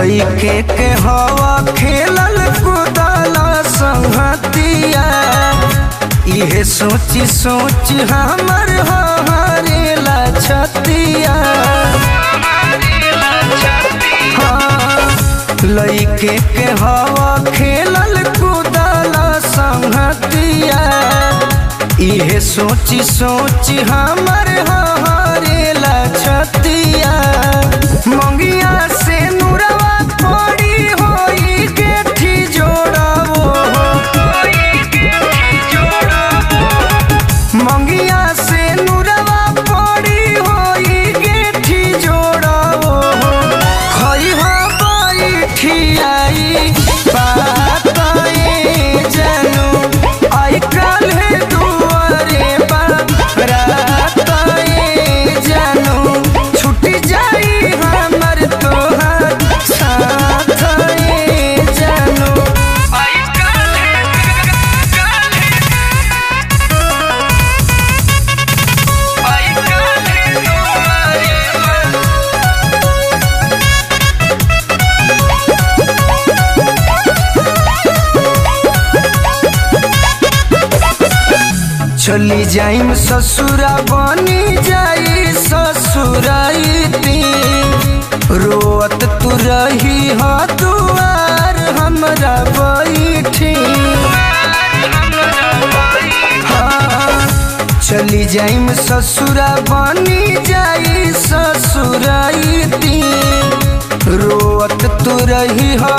लइके के हवा खेलल कूदल संगतिया, इहे सोची सोच हमर हरेला छतिया। लइके के हवा खेलल कूदल संगतिया, इहे सोची सोच हमर हरेला छतिया। मंगिया से नुरवा पड़ी होई गेठी जोड़ावो, मंगिया से नुरवा पड़ी होई गेठी जोड़ावो। खई हो बैठी आई बाताए जनू, आई काल्हे दुआरे बाराताए जनू। छुटी जाई हमर तोहार साथए जनू, आई काल्हे चली जाइम ससुरा बनी जाई ससुराइती। रोअत तू रही हा दुआर हमरा बैठी। हाँ, चली जाइम ससुरा बनी जाई ससुराइती। रोअत तू रही हा